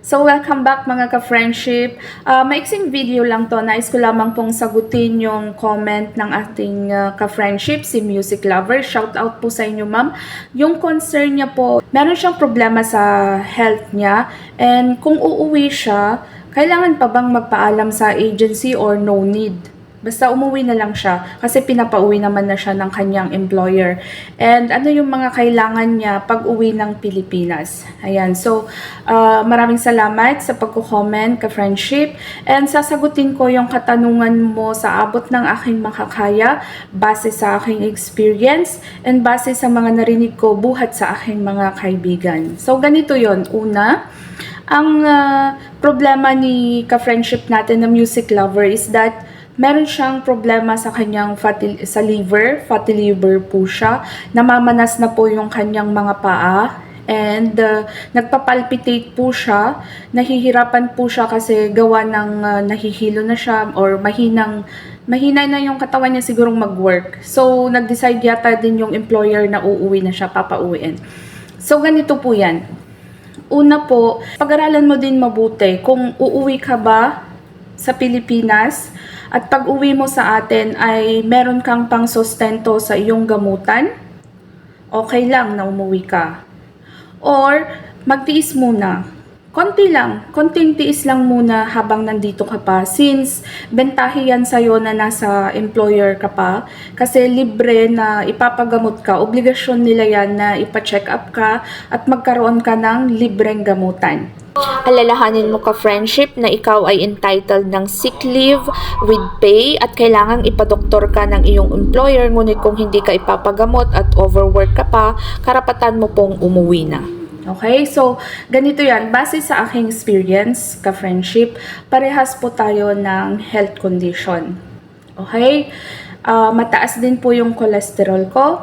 So, welcome back mga ka-friendship. Maiksing video lang to. Nais ko lamang pong sagutin yung comment ng ating ka-friendship, si Music Lover. Shout out po sa inyo, ma'am. Yung concern niya po, meron siyang problema sa health niya. And kung uuwi siya, kailangan pa bang magpaalam sa agency or no need? Basta umuwi na lang siya kasi pinapauwi naman na siya ng kanyang employer. And ano yung mga kailangan niya pag uwi ng Pilipinas. Ayan. So, maraming salamat sa pagko-comment, ka-friendship. And sasagutin ko yung katanungan mo sa abot ng aking makakaya, base sa aking experience, and base sa mga narinig ko buhat sa aking mga kaibigan. So, ganito yon. Una, ang problema ni ka-friendship natin na Music Lover is that meron siyang problema sa kanyang sa liver, fatty liver po siya. Namamanas na po yung kanyang mga paa and nagpapalpitate po siya. Nahihirapan po siya kasi gawa ng nahihilo na siya or mahina na yung katawan niya sigurong mag-work. So, nag-decide yata din yung employer na uuwi na siya, papauwiin. So, ganito po yan. Una po, pag-aralan mo din mabuti kung uuwi ka ba sa Pilipinas at pag uwi mo sa atin ay meron kang pang sustento sa iyong gamutan, okay lang na umuwi ka. Or magtiis muna. Konting tiis lang muna habang nandito ka pa since bentahe yan sa'yo na nasa employer ka pa kasi libre na ipapagamot ka, obligasyon nila yan na ipa-check up ka at magkaroon ka ng libreng gamutan. Alalahanin mo ka-friendship na ikaw ay entitled ng sick leave with pay at kailangang ipadoktor ka ng iyong employer ngunit kung hindi ka ipapagamot at overwork ka pa, karapatan mo pong umuwi na. Okay, so ganito yan. Base sa aking experience, ka-friendship, parehas po tayo ng health condition. Okay, mataas din po yung cholesterol ko,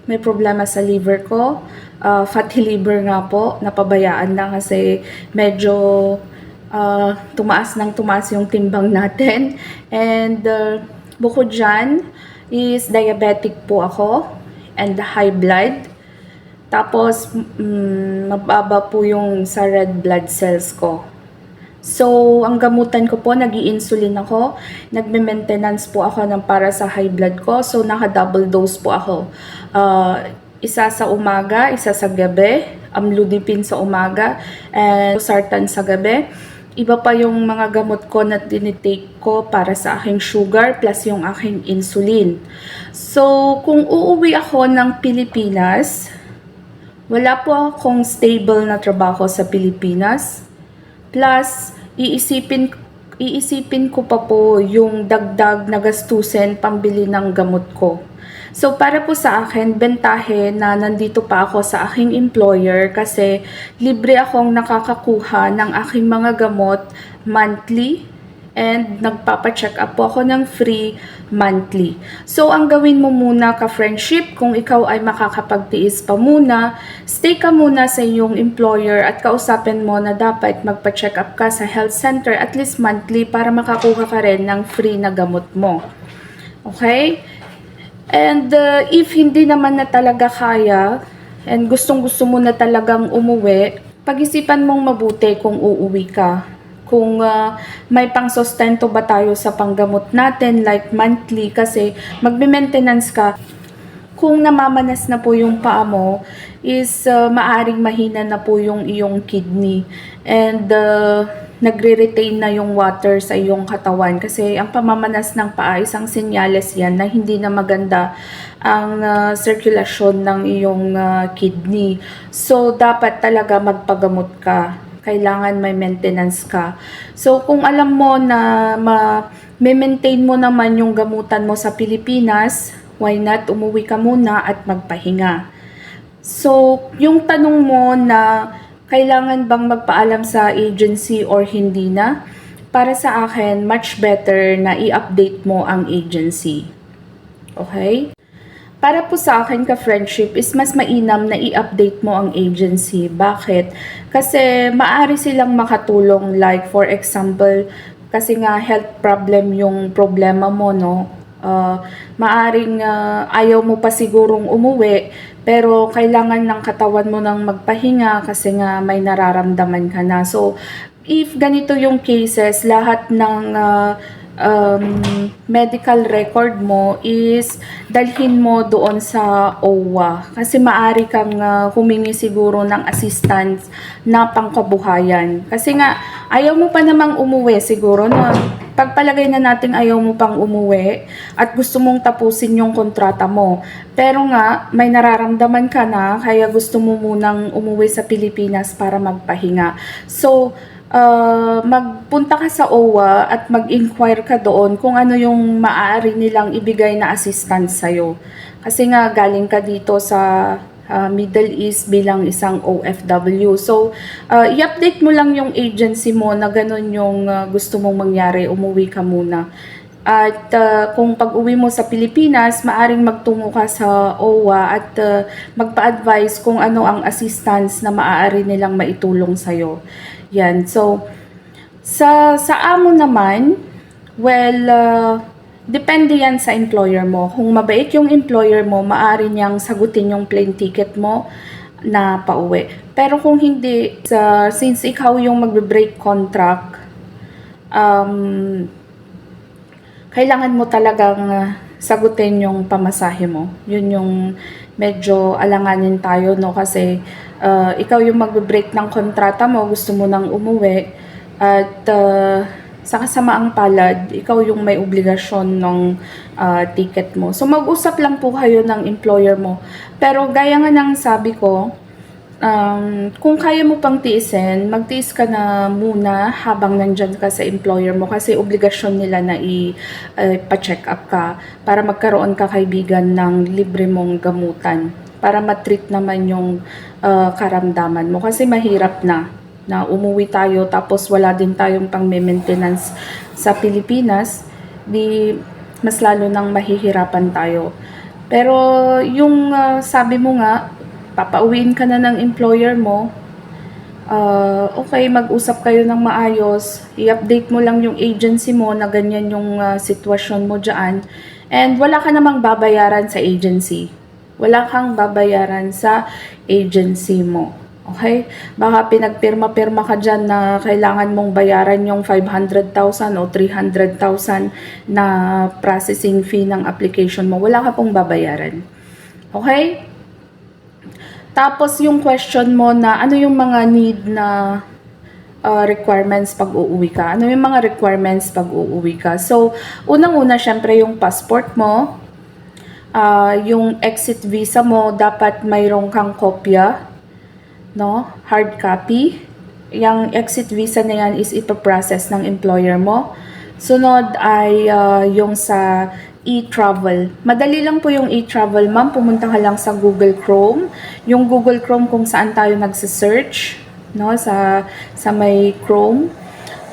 may problema sa liver ko, fatty liver nga po, napabayaan na kasi medyo tumaas yung timbang natin. And bukod dyan is diabetic po ako and high blood. Tapos, mababa po yung sa red blood cells ko. So, ang gamutan ko po, nag-i-insulin ako. Nagme-maintenance po ako ng para sa high blood ko. So, naka-double dose po ako. Isa sa umaga, isa sa gabi. Amlodipine sa umaga. And sartan sa gabi. Iba pa yung mga gamot ko na tinitake ko para sa aking sugar plus yung aking insulin. So, kung uuwi ako ng Pilipinas, wala po akong stable na trabaho sa Pilipinas. Plus, iisipin ko pa po yung dagdag na gastusin pambili ng gamot ko. So, para po sa akin, bentahe na nandito pa ako sa aking employer kasi libre akong nakakakuha ng aking mga gamot monthly and nagpapa-check up po ako ng free monthly. So, ang gawin mo muna ka-friendship, kung ikaw ay makakapagtiis pa muna, stay ka muna sa iyong employer at kausapin mo na dapat magpa-check up ka sa health center at least monthly para makakuha ka rin ng free na gamot mo. Okay? And if hindi naman na talaga kaya and gustong-gusto mo na talagang umuwi, pag-isipan mong mabuti kung uuwi ka. Kung may pang-sustento ba tayo sa panggamot natin like monthly kasi magbe-maintenance ka. Kung namamanas na po yung paa mo is maaring mahina na po yung iyong kidney and nagre-retain na yung water sa iyong katawan kasi ang pamamanas ng paa isang senyales yan na hindi na maganda ang sirkulasyon ng iyong kidney. So dapat talaga magpagamot ka. Kailangan may maintenance ka. So, kung alam mo na ma-maintain mo naman yung gamutan mo sa Pilipinas, why not umuwi ka muna at magpahinga? So, yung tanong mo na kailangan bang magpaalam sa agency or hindi na, para sa akin, much better na i-update mo ang agency. Okay? Para po sa akin ka-friendship is mas mainam na i-update mo ang agency. Bakit? Kasi maaari silang makatulong like for example, kasi nga health problem yung problema mo, no? Maaring ayaw mo pa sigurong umuwi, pero kailangan ng katawan mo nang magpahinga kasi nga may nararamdaman ka na. So, if ganito yung cases, lahat ng medical record mo is dalhin mo doon sa OWA kasi maari kang humingi siguro ng assistance na pangkabuhayan. Kasi nga, ayaw mo pa namang umuwi siguro, no? Pagpalagay na natin ayaw mo pang umuwi at gusto mong tapusin yung kontrata mo. Pero nga, may nararamdaman ka na, kaya gusto mo munang umuwi sa Pilipinas para magpahinga. So, magpunta ka sa OWA at mag-inquire ka doon kung ano yung maaari nilang ibigay na assistance sa'yo. Kasi nga, galing ka dito sa Middle East bilang isang OFW. So, i-update mo lang yung agency mo na ganun yung gusto mong mangyari, umuwi ka muna. At kung pag-uwi mo sa Pilipinas, maaring magtungo ka sa OWA at magpa-advise kung ano ang assistance na maaari nilang maitulong sa'yo. Yan. So, sa amo naman, well, depende yan sa employer mo. Kung mabait yung employer mo, maaari niyang sagutin yung plane ticket mo na pauwi. Pero kung hindi, since ikaw yung magbe-break contract, kailangan mo talagang sagutin yung pamasahe mo. Yun yung medyo alanganin tayo, no? Kasi ikaw yung magbe-break ng kontrata mo, gusto mo nang umuwi, at sa kasamaang palad, ikaw yung may obligasyon ng ticket mo. So, mag-usap lang po kayo ng employer mo. Pero gaya nga ng sabi ko, kung kaya mo pang tiisin, magtiis ka na muna habang nandyan ka sa employer mo kasi obligasyon nila na ipa-check up ka para magkaroon ka kaibigan ng libre mong gamutan para matreat naman yung karamdaman mo kasi mahirap na umuwi tayo tapos wala din tayong pang-maintenance sa Pilipinas, di mas lalo nang mahihirapan tayo. Pero yung sabi mo nga, papauwiin ka na ng employer mo, okay, mag-usap kayo ng maayos, i-update mo lang yung agency mo na ganyan yung sitwasyon mo dyan, and wala ka namang babayaran sa agency. Wala kang babayaran sa agency mo. Okay? Baka pinagpirma-pirma ka dyan na kailangan mong bayaran yung 500,000 o 300,000 na processing fee ng application mo. Wala ka pong babayaran. Okay? Tapos yung question mo na ano yung mga need na requirements pag uuwi ka. Ano yung mga requirements pag uuwi ka? So, unang-una, syempre yung passport mo, yung exit visa mo, dapat mayroong kang kopya, no? Hard copy. Yung exit visa na yan is ipaprocess ng employer mo. Sunod ay yung sa e-travel. Madali lang po yung e-travel, ma'am. Pumunta ka lang sa Google Chrome. Yung Google Chrome kung saan tayo nagse-search, no? Sa may Chrome.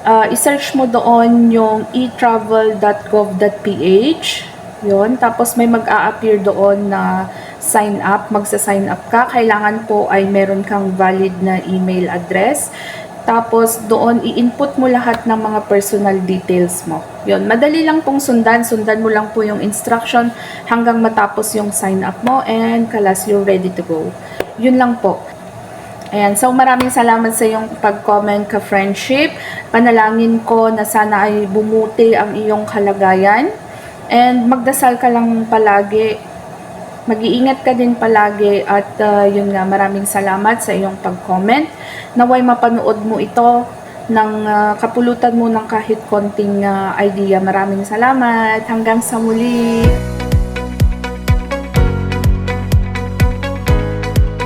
I-search mo doon yung etravel.gov.ph. Yun. Tapos may mag-a-appear doon na sign up, magsa-sign up ka. Kailangan po ay meron kang valid na email address. Tapos doon i-input mo lahat ng mga personal details mo. Yun, madali lang pong sundan mo lang po yung instruction hanggang matapos yung sign up mo and kalas you're ready to go. Yun lang po. Ayan, so maraming salamat sa iyong pag-comment ka-friendship. Panalangin ko na sana ay bumuti ang iyong kalagayan. And magdasal ka lang palagi. Mag-iingat ka din palagi at yun nga, maraming salamat sa iyong pag-comment. Naway mapanood mo ito ng kapulutan mo ng kahit konting idea. Maraming salamat. Hanggang sa muli.